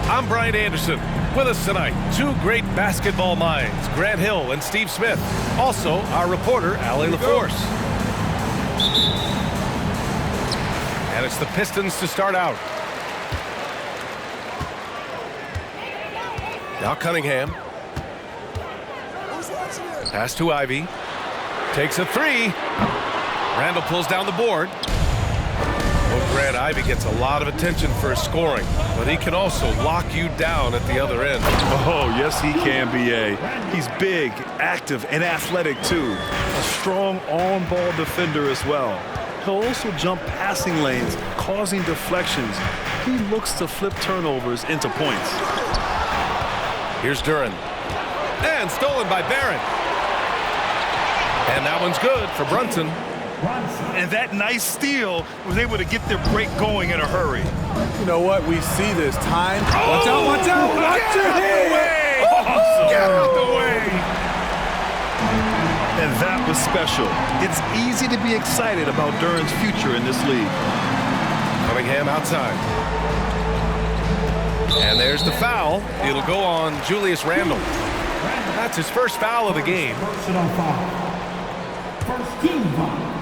I'm Brian Anderson. With us tonight, two great basketball minds, Grant Hill and Steve Smith. Also, our reporter, Allie LaForce. And it's the Pistons to start out. Now Cunningham. Pass to Ivy. Takes a three. Randall pulls down the board. Oh, Grant, Ivy gets a lot of attention for his scoring, but he can also lock you down at the other end. Oh, yes, he can, B.A. He's big, active, and athletic, too. A strong on-ball defender as well. He'll also jump passing lanes, causing deflections. He looks to flip turnovers into points. Here's Duren. And stolen by Barrett. And that one's good for Brunson. And that nice steal was able to get their break going in a hurry. You know what? We see this time. Watch out, watch out, watch your head! Awesome. Get out the way! And that was special. It's easy to be excited about Duren's future in this league. Cunningham outside. And there's the foul. It'll go on Julius Randle. That's his first foul of the game. First team foul.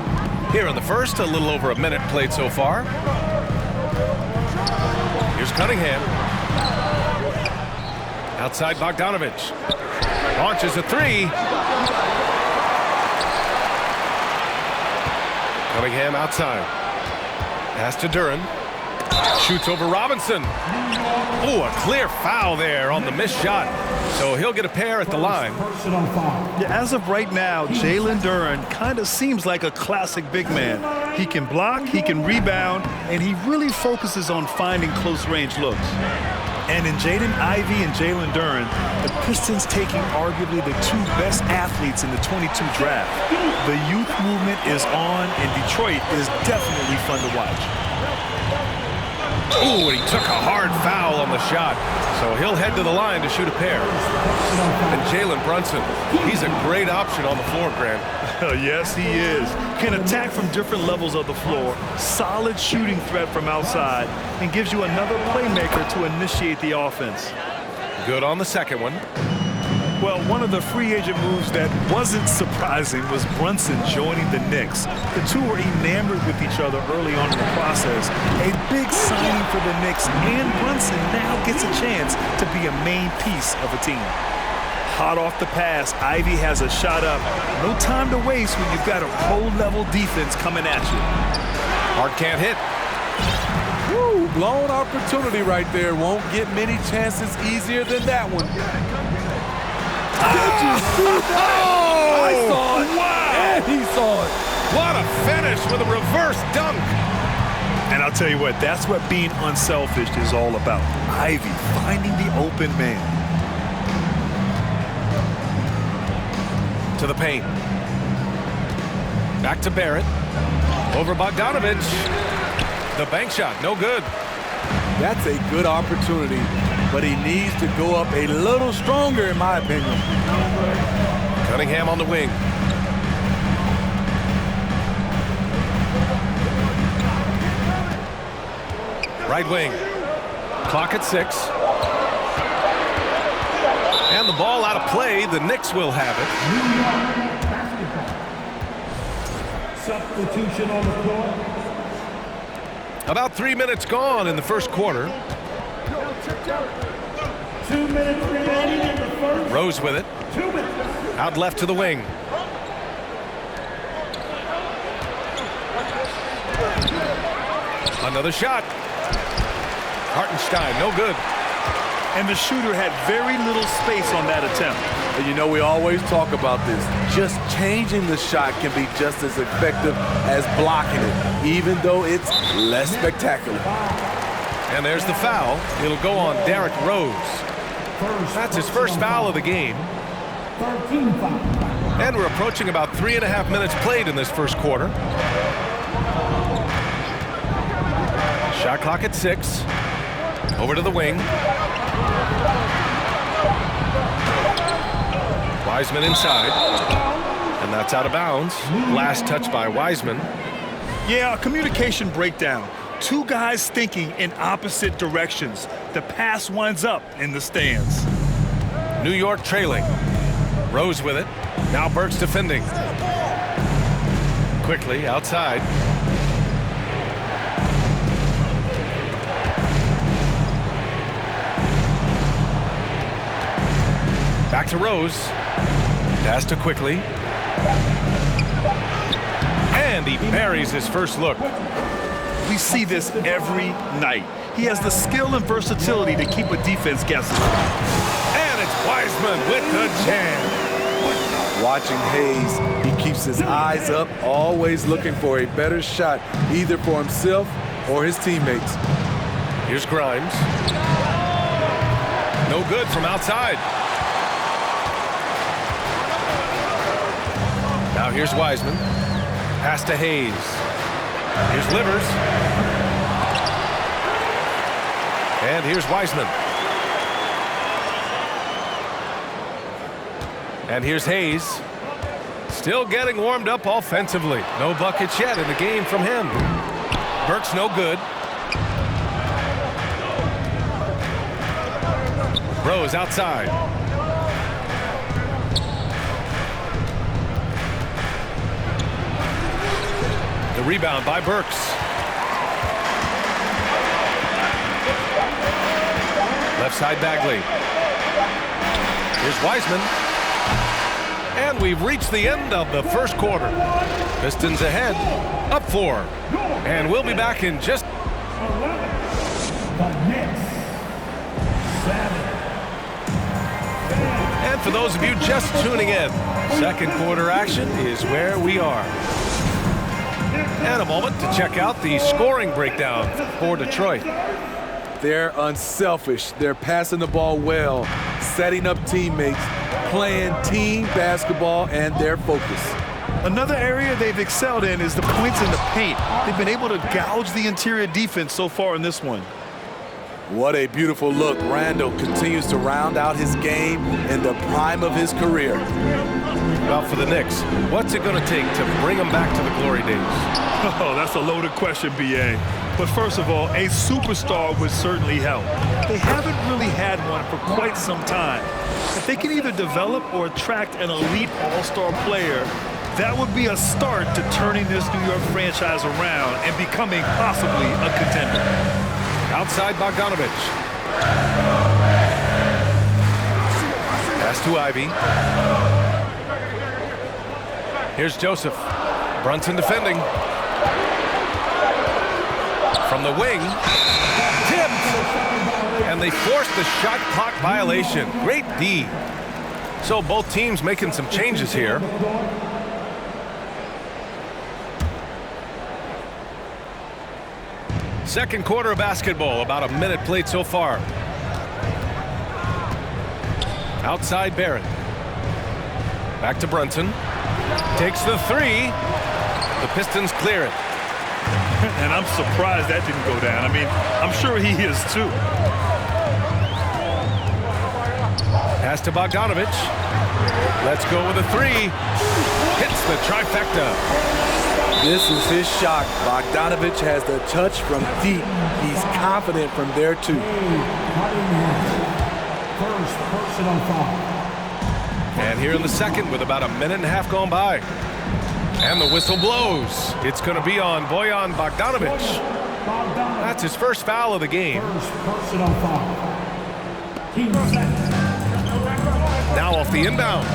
Here in the first, a little over a minute played so far. Here's Cunningham. Outside Bogdanovich. Launches a three. Cunningham outside. Pass to Duren. Shoots over Robinson. Oh, a clear foul there on the missed shot. So he'll get a pair at the line. Yeah, as of right now, Jalen Duren kind of seems like a classic big man. He can block, he can rebound, and he really focuses on finding close-range looks. And in Jaden Ivey and Jalen Duren, the Pistons taking arguably the two best athletes in the 22 draft. The youth movement is on, and Detroit is definitely fun to watch. Oh, and he took a hard foul on the shot. So he'll head to the line to shoot a pair. And Jalen Brunson, he's a great option on the floor, Grant. Yes, he is. Can attack from different levels of the floor. Solid shooting threat from outside. And gives you another playmaker to initiate the offense. Good on the second one. Well, one of the free agent moves that wasn't surprising was Brunson joining the Knicks. The two were enamored with each other early on in the process. A big signing for the Knicks, and Brunson now gets a chance to be a main piece of a team. Hot off the pass, Ivy has a shot up. No time to waste when you've got a pro-level defense coming at you. Hart can't hit. Woo, blown opportunity right there. Won't get many chances easier than that one. Did you see that? Oh, I saw it. Wow. And he saw it. What a finish with a reverse dunk. And I'll tell you what, that's what being unselfish is all about. Ivy finding the open man. To the paint. Back to Barrett. Over Bogdanovich. The bank shot, no good. That's a good opportunity, but he needs to go up a little stronger, in my opinion. Cunningham on the wing. Right wing. Clock at 6. And the ball out of play. The Knicks will have it. Substitution on the floor. About 3 minutes gone in the first quarter. 2 minutes remaining in the first. Rose with it. 2 minutes. Out left to the wing. Another shot. Hartenstein, no good. And the shooter had very little space on that attempt. And you know, we always talk about this. Just changing the shot can be just as effective as blocking it, even though it's less spectacular. And there's the foul. It'll go on Derrick Rose. That's his first foul of the game. 13 foul. And we're approaching about 3.5 minutes played in this first quarter. Shot clock at 6. Over to the wing. Wiseman inside. And that's out of bounds. Last touch by Wiseman. Yeah, a communication breakdown. Two guys thinking in opposite directions. the pass winds up in the stands. New York trailing. Rose with it. Now Burks defending. Quickly outside. Back to Rose. Pass to Quickly. And he buries his first look. We see this every night. He has the skill and versatility to keep a defense guessing. And it's Wiseman with the jam. Watching Hayes, he keeps his eyes up, always looking for a better shot, either for himself or his teammates. Here's Grimes. No good from outside. Now here's Wiseman. Pass to Hayes. Here's Livers. And here's Wiseman. And here's Hayes. Still getting warmed up offensively. No buckets yet in the game from him. Burks no good. Rose outside. The rebound by Burks. Left side Bagley. Here's Wiseman. And we've reached the end of the first quarter. Pistons ahead, up 4. And we'll be back in just... The Knicks. 7. And for those of you just tuning in, second quarter action is where we are. And a moment to check out the scoring breakdown for Detroit. They're unselfish. They're passing the ball well, setting up teammates, playing team basketball, and their focus. Another area they've excelled in is the points in the paint. They've been able to gouge the interior defense so far in this one. What a beautiful look. Randall continues to round out his game in the prime of his career. Well, for the Knicks, what's it going to take to bring them back to the glory days? Oh, that's a loaded question, B.A. But first of all, a superstar would certainly help. They haven't really had one for quite some time. If they can either develop or attract an elite all-star player, that would be a start to turning this New York franchise around and becoming possibly a contender. Outside Bogdanovich. Pass to Ivy. Here's Joseph. Brunson defending. From the wing. Tipped. And they forced the shot clock violation. Great D. So both teams making some changes here. Second quarter of basketball, about a minute played so far. Outside Barrett. Back to Brunson. Takes the 3. The Pistons clear it. And I'm surprised that didn't go down. I mean, I'm sure he is too. Pass to Bogdanovich. Let's go with a 3. Hits the trifecta. This is his shot. Bogdanovich has the touch from deep. He's confident from there, too. First personal foul. And here in the second with about a minute and a half gone by. And the whistle blows. It's going to be on Bojan Bogdanovich. That's his first foul of the game. First personal foul. Team second. Now off the inbound.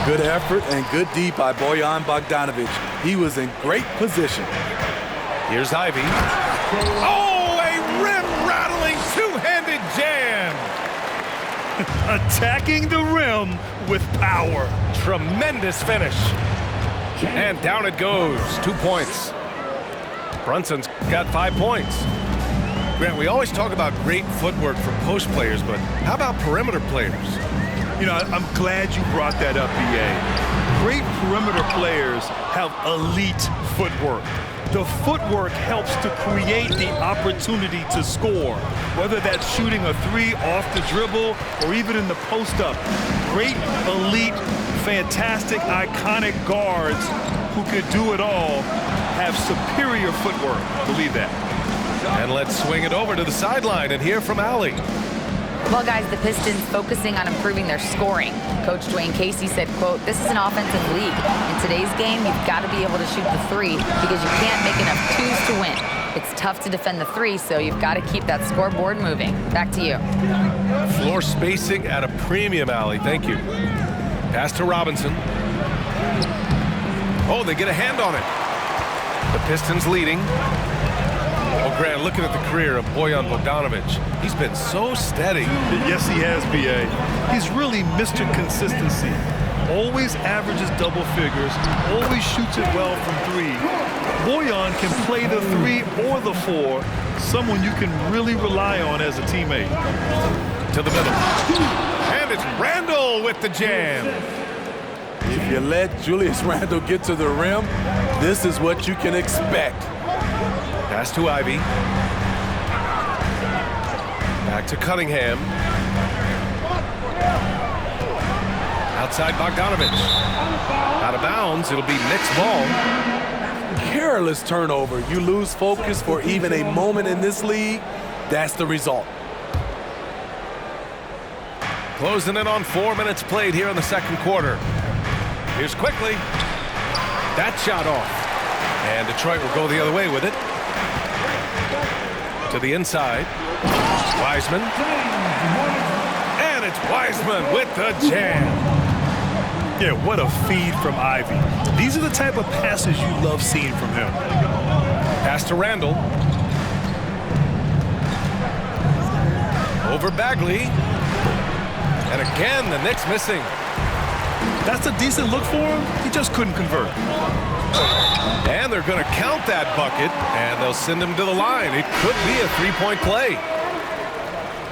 Good effort and good D by Bojan Bogdanovich. He was in great position. Here's Ivy. Oh, a rim-rattling two-handed jam. Attacking the rim with power. Tremendous finish. And down it goes. 2 points. Brunson's got 5 points. Grant, we always talk about great footwork from post players, but how about perimeter players? You know, I'm glad you brought that up, B.A. Great perimeter players have elite footwork. The footwork helps to create the opportunity to score, whether that's shooting a 3 off the dribble or even in the post-up. Great, elite, fantastic, iconic guards who could do it all have superior footwork. Believe that. And let's swing it over to the sideline and hear from Allie. Well, guys, the Pistons focusing on improving their scoring. Coach Dwayne Casey said, quote, "This is an offensive league. In today's game, you've got to be able to shoot the three because you can't make enough twos to win. It's tough to defend the three, so you've got to keep that scoreboard moving." Back to you. Floor spacing at a premium, Allie. Thank you. Pass to Robinson. Oh, they get a hand on it. The Pistons leading. Oh, Grant, looking at the career of Bojan Bogdanovic. He's been so steady. Yes, he has, B.A. He's really Mr. Consistency. Always averages double figures, always shoots it well from three. Bojan can play the three or the four, someone you can really rely on as a teammate. To the middle. And it's Randle with the jam. If you let Julius Randle get to the rim, this is what you can expect. Pass to Ivy. Back to Cunningham. Outside Bogdanovic. Out of bounds. It'll be Knicks ball. Careless turnover. You lose focus for even a moment in this league. That's the result. Closing in on 4 minutes played here in the second quarter. Here's quickly. That shot off. And Detroit will go the other way with it. To the inside. Wiseman. And it's Wiseman with the jam. Yeah, what a feed from Ivy. These are the type of passes you love seeing from him. Pass to Randle. Over Bagley. And again, the Knicks missing. That's a decent look for him. He just couldn't convert. And they're going to count that bucket, and they'll send him to the line. It could be a three-point play.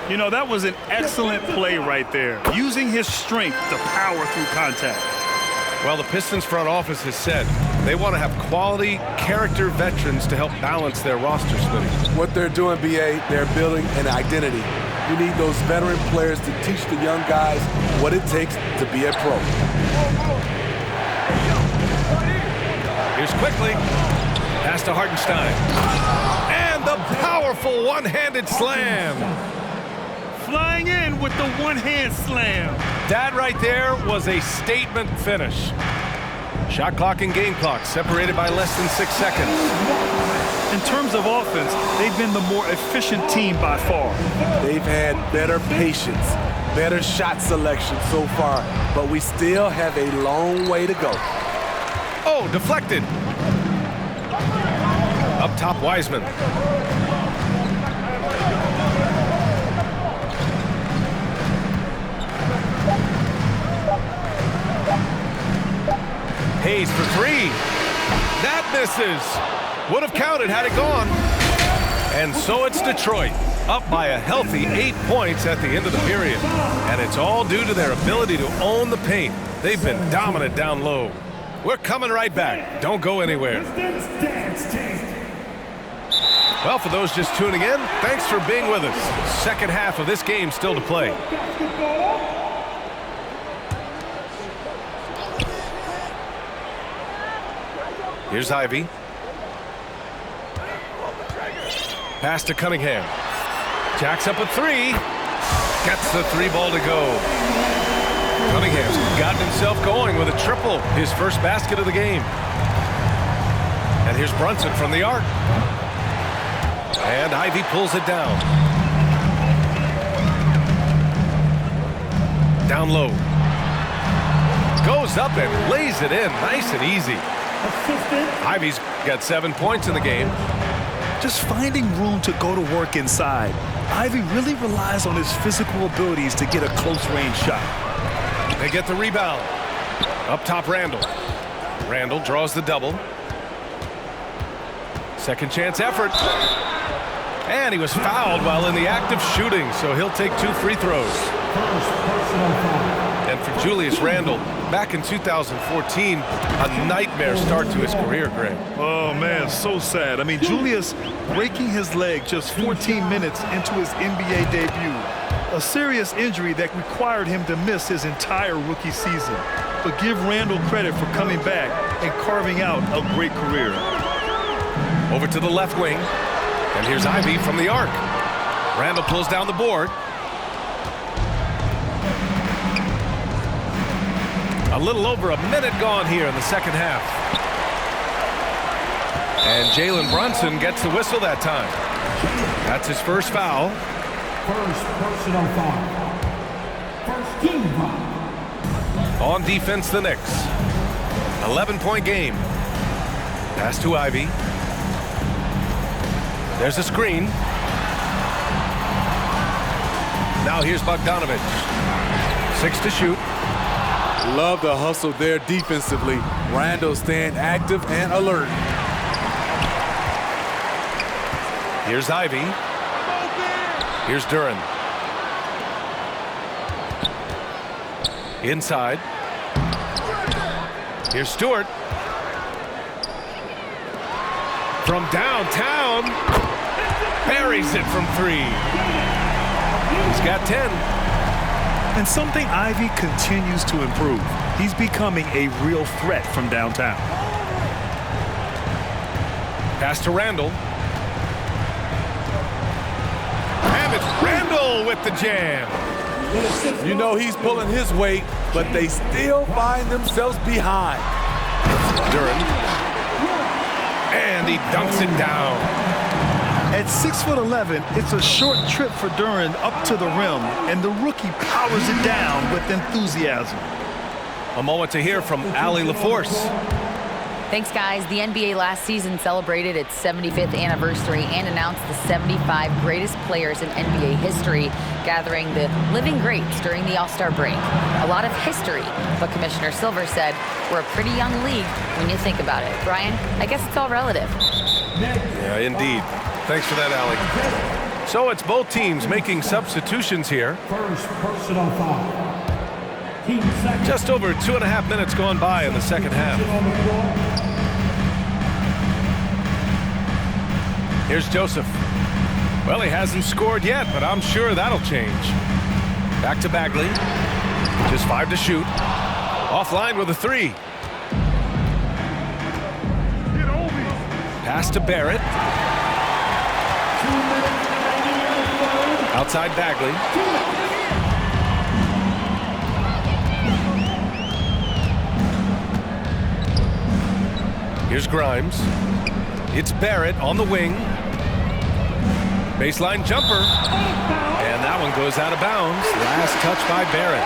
You know, that was an excellent play right there, using his strength to power through contact. Well, the Pistons front office has said they want to have quality character veterans to help balance their roster splitting. What they're doing, B.A., they're building an identity. You need those veteran players to teach the young guys what it takes to be a pro. Here's quickly. Pass to Hartenstein. And the powerful one-handed slam. Flying in with the one-hand slam. That right there was a statement finish. Shot clock and game clock separated by less than 6 seconds. In terms of offense, they've been the more efficient team by far. They've had better patience, better shot selection so far, but we still have a long way to go. Oh, deflected. Up top, Wiseman. Hayes for three. That misses. Would have counted had it gone. And so it's Detroit, up by a healthy 8 points at the end of the period. And it's all due to their ability to own the paint. They've been dominant down low. We're coming right back. Don't go anywhere. Well, for those just tuning in, thanks for being with us. Second half of this game still to play. Here's Ivy. Pass to Cunningham. Jacks up a three. Gets the three ball to go. Cunningham's gotten himself going with a triple, his first basket of the game. And here's Brunson from the arc. And Ivy pulls it down. Down low. Goes up and lays it in nice and easy. Ivy's got 7 points in the game. Just finding room to go to work inside. Ivy really relies on his physical abilities to get a close-range shot. They get the rebound. Up top, Randle. Randle draws the double. Second chance effort. And he was fouled while in the act of shooting, so he'll take 2 free throws. And for Julius Randle, back in 2014, a nightmare start to his career, Greg. Oh, man, so sad. I mean, Julius breaking his leg just 14 minutes into his NBA debut. A serious injury that required him to miss his entire rookie season. But give Randle credit for coming back and carving out a great career. Over to the left wing. And here's Ivy from the arc. Randall pulls down the board. A little over a minute gone here in the second half. And Jalen Brunson gets the whistle that time. That's his first foul. First personal foul. First team foul. On defense, the Knicks. 11-point game. Pass to Ivy. There's a screen. Now here's Bogdanovich. 6 to shoot. Love the hustle there defensively. Randall staying active and alert. Here's Ivy. Here's Duren. Inside. Here's Stewart. From downtown. Buries it from 3. He's got 10. And something Ivy continues to improve. He's becoming a real threat from downtown. Pass to Randall. And it's Randall with the jam. You know he's pulling his weight, but they still find themselves behind. Duren. And he dunks it down. At 6'11", it's a short trip for Duren up to the rim, and the rookie powers it down with enthusiasm. A moment to hear from Allie LaForce. Thanks, guys. The NBA last season celebrated its 75th anniversary and announced the 75 greatest players in NBA history, gathering the living greats during the All-Star break. A lot of history, but Commissioner Silver said we're a pretty young league when you think about it. Brian, I guess it's all relative. Yeah, indeed. Thanks for that, Allie. So it's both teams making substitutions here. First personal foul. Team second. Just over 2.5 minutes gone by in the second half. On the floor. Here's Joseph. Well, he hasn't scored yet, but I'm sure that'll change. Back to Bagley. Just 5 to shoot. Offline with a 3. Pass to Barrett. Outside Bagley. Here's Grimes. It's Barrett on the wing. Baseline jumper. And that one goes out of bounds. Last touch by Barrett.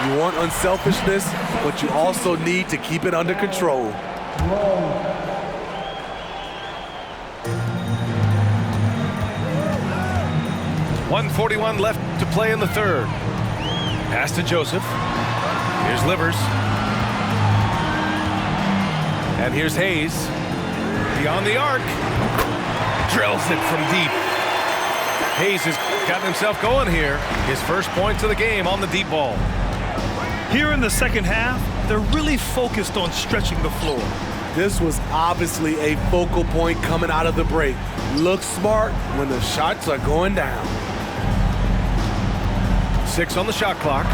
You want unselfishness, but you also need to keep it under control. 1:41 left to play in the third. Pass to Joseph. Here's Livers. And here's Hayes. Beyond the arc. Drills it from deep. Hayes has gotten himself going here. His first points of the game on the deep ball. Here in the second half, they're really focused on stretching the floor. This was obviously a focal point coming out of the break. Look smart when the shots are going down. 6 on the shot clock.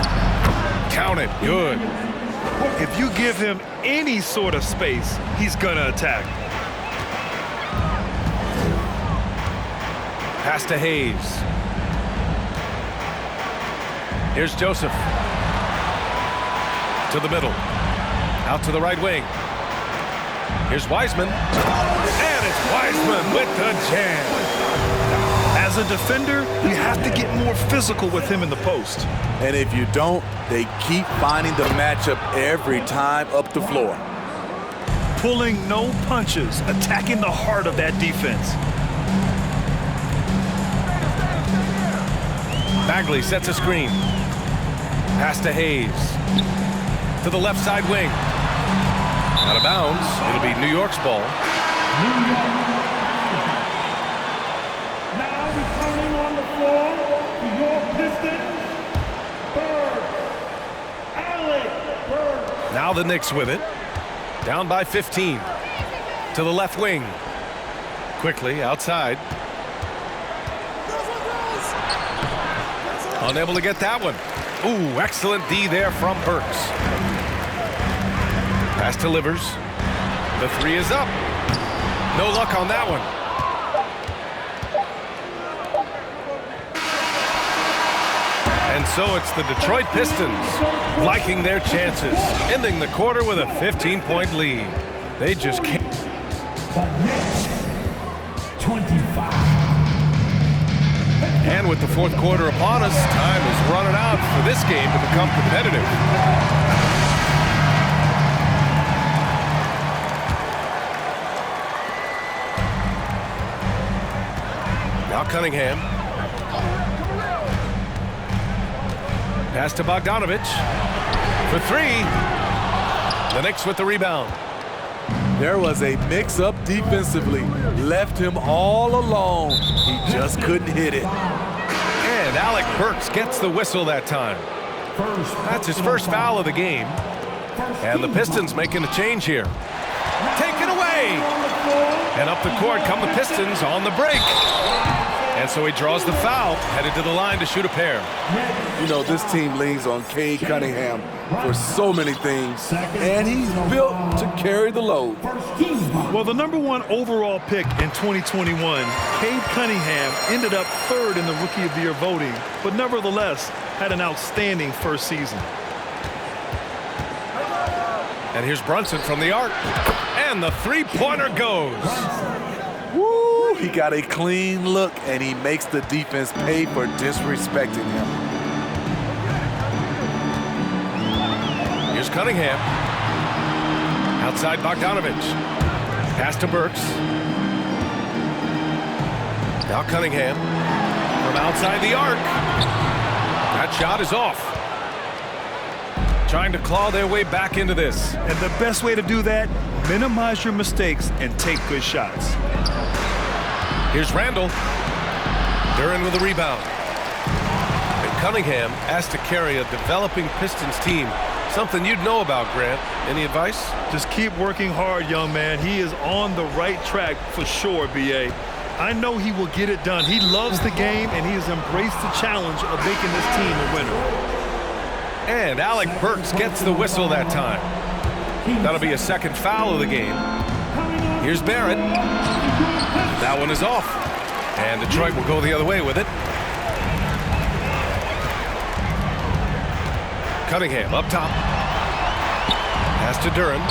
Count it. Good. If you give him any sort of space, he's gonna attack. Pass to Hayes. Here's Joseph. To the middle. Out to the right wing. Here's Wiseman. And it's Wiseman with the jam. As a defender, you have to get more physical with him in the post. And if you don't, they keep finding the matchup every time up the floor. Pulling no punches, attacking the heart of that defense. Bagley sets a screen. Pass to Hayes. To the left side wing. Out of bounds. It'll be New York's ball. New York. Now returning on the floor to your Pistons, Bird. Alec Bird. Now the Knicks with it. Down by 15. To the left wing. Quickly outside. Unable to get that one. Ooh, excellent D there from Burks. Pass to Livers. The 3 is up. No luck on that one. And so it's the Detroit Pistons liking their chances, ending the quarter with a 15-point lead. They just can't. The Knicks, 25. And with the fourth quarter upon us, time is running out for this game to become competitive. Now Cunningham. Pass to Bogdanovich for three. The Knicks with the rebound. There was a mix-up defensively. Left him all alone. He just couldn't hit it. And Alec Burks gets the whistle that time. That's his first foul of the game. And the Pistons making a change here. Taken away. And up the court come the Pistons on the break. And so he draws the foul, headed to the line to shoot a pair. You know, this team leans on Cade Cunningham for so many things, and he's built to carry the load. Well, the #1 overall pick in 2021, Cade Cunningham ended up third in the Rookie of the Year voting, but nevertheless had an outstanding first season. And here's Brunson from the arc. And the three-pointer goes. Woo! He got a clean look, and he makes the defense pay for disrespecting him. Here's Cunningham. Outside Bogdanovich. Pass to Burks. Now Cunningham from outside the arc. That shot is off. Trying to claw their way back into this. And the best way to do that, minimize your mistakes and take good shots. Here's Randall. Duren with the rebound. And Cunningham asked to carry a developing Pistons team. Something you'd know about, Grant. Any advice? Just keep working hard, young man. He is on the right track for sure, B.A. I know he will get it done. He loves the game, and he has embraced the challenge of making this team a winner. And Alec Burks gets the whistle that time. That'll be a second foul of the game. Here's Barrett. That one is off. And Detroit will go the other way with it. Cunningham up top. Pass to Duren.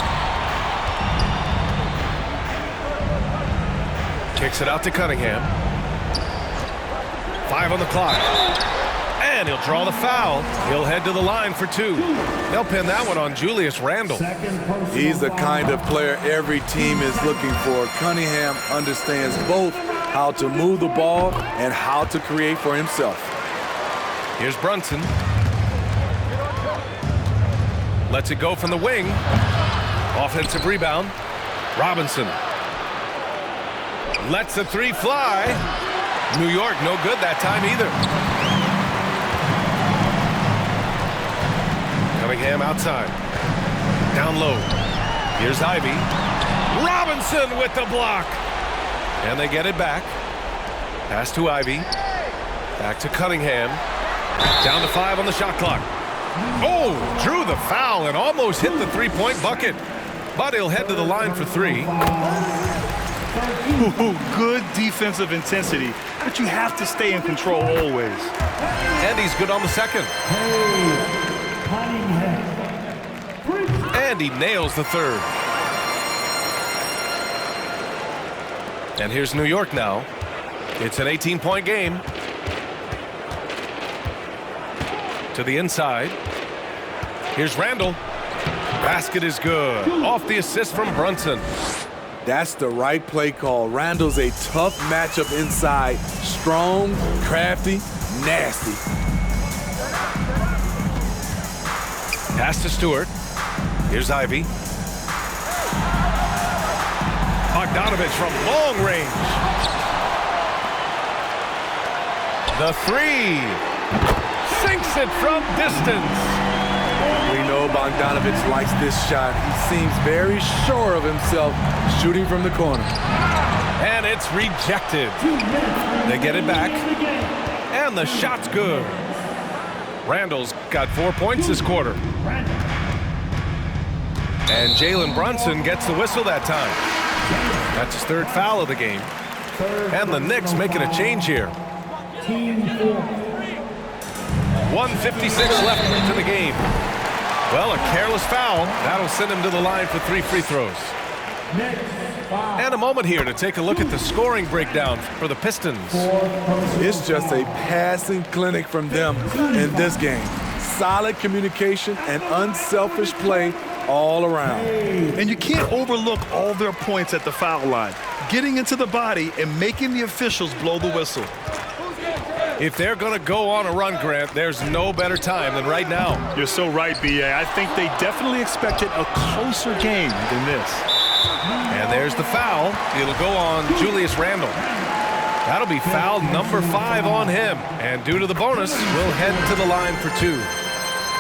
Kicks it out to Cunningham. 5 on the clock. And he'll draw the foul. He'll head to the line for 2. They'll pin that one on Julius Randle. He's the kind of player every team is looking for. Cunningham understands both how to move the ball and how to create for himself. Here's Brunson. Lets it go from the wing. Offensive rebound. Robinson. Lets the three fly. New York no good that time either. Cunningham outside. Down low. Here's Ivy. Robinson with the block. And they get it back. Pass to Ivy. Back to Cunningham. Down to 5 on the shot clock. Oh, drew the foul and almost hit the three-point bucket. But he'll head to the line for 3. Ooh, good defensive intensity, but you have to stay in control always. And he's good on the second. And he nails the third. And here's New York now. It's an 18-point game. To the inside. Here's Randall. Basket is good. Off the assist from Brunson. That's the right play call. Randall's a tough matchup inside. Strong, crafty, nasty. Pass to Stewart. Here's Ivy. Bogdanovich from long range. The 3. Sinks it from distance. We know Bogdanovich likes this shot. He seems very sure of himself shooting from the corner. And it's rejected. They get it back. And the shot's good. Randall's got 4 points this quarter. And Jalen Brunson gets the whistle that time. That's his 3rd foul of the game. And the Knicks making a change here. 1:56 left in the game. Well, a careless foul. That'll send him to the line for 3 free throws. And a moment here to take a look at the scoring breakdown for the Pistons. It's just a passing clinic from them in this game. Solid communication and unselfish play all around. And you can't overlook all their points at the foul line, getting into the body and making the officials blow the whistle. If they're going to go on a run, Grant, there's no better time than right now. You're so right, B.A. I think they definitely expected a closer game than this. And there's the foul. It'll go on Julius Randle. That'll be foul number 5 on him. And due to the bonus, we'll head to the line for 2.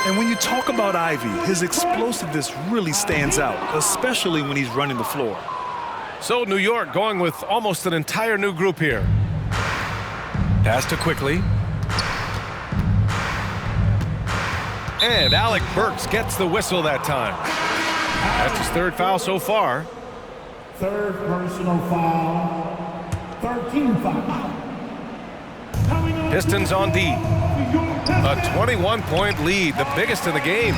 And when you talk about Ivy, his explosiveness really stands out, especially when he's running the floor. So New York going with almost an entire new group here. Pass to Quickly. And Alec Burks gets the whistle that time. That's his 3rd foul so far. 3rd personal foul. 13 foul. Pistons on D. A 21-point lead, the biggest in the game.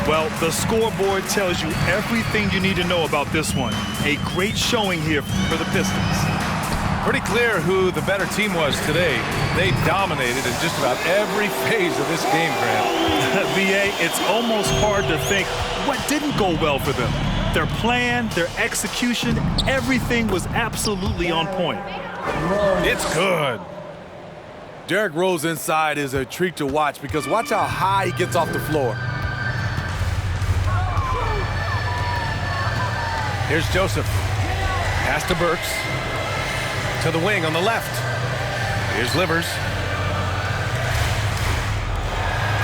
Well, the scoreboard tells you everything you need to know about this one. A great showing here for the Pistons. Pretty clear who the better team was today. They dominated in just about every phase of this game, Grant. B.A., it's almost hard to think what didn't go well for them. Their plan, their execution, everything was absolutely on point. It's good. Derrick Rose inside is a treat to watch because watch how high he gets off the floor. Here's Joseph. Pass to Burks. To the wing on the left. Here's Livers.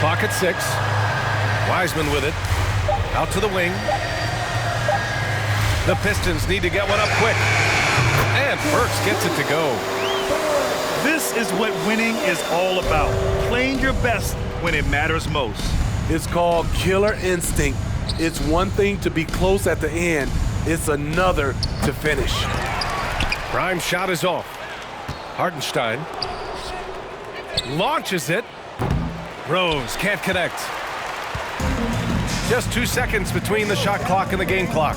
Clock at 6. Wiseman with it. Out to the wing. The Pistons need to get one up quick. And Burks gets it to go. This is what winning is all about. Playing your best when it matters most. It's called killer instinct. It's one thing to be close at the end. It's another to finish. Prime shot is off. Hartenstein launches it. Rose can't connect. Just 2 seconds between the shot clock and the game clock.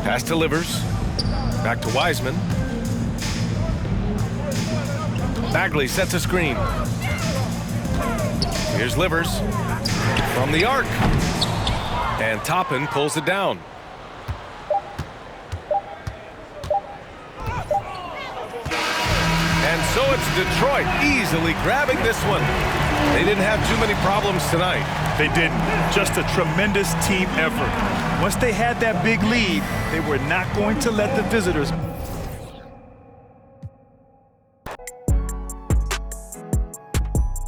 Pass to Livers. Back to Wiseman. Bagley sets a screen. Here's Livers from the arc. And Toppin pulls it down. And so it's Detroit easily grabbing this one. They didn't have too many problems tonight. They didn't. Just a tremendous team effort. Once they had that big lead, they were not going to let the visitors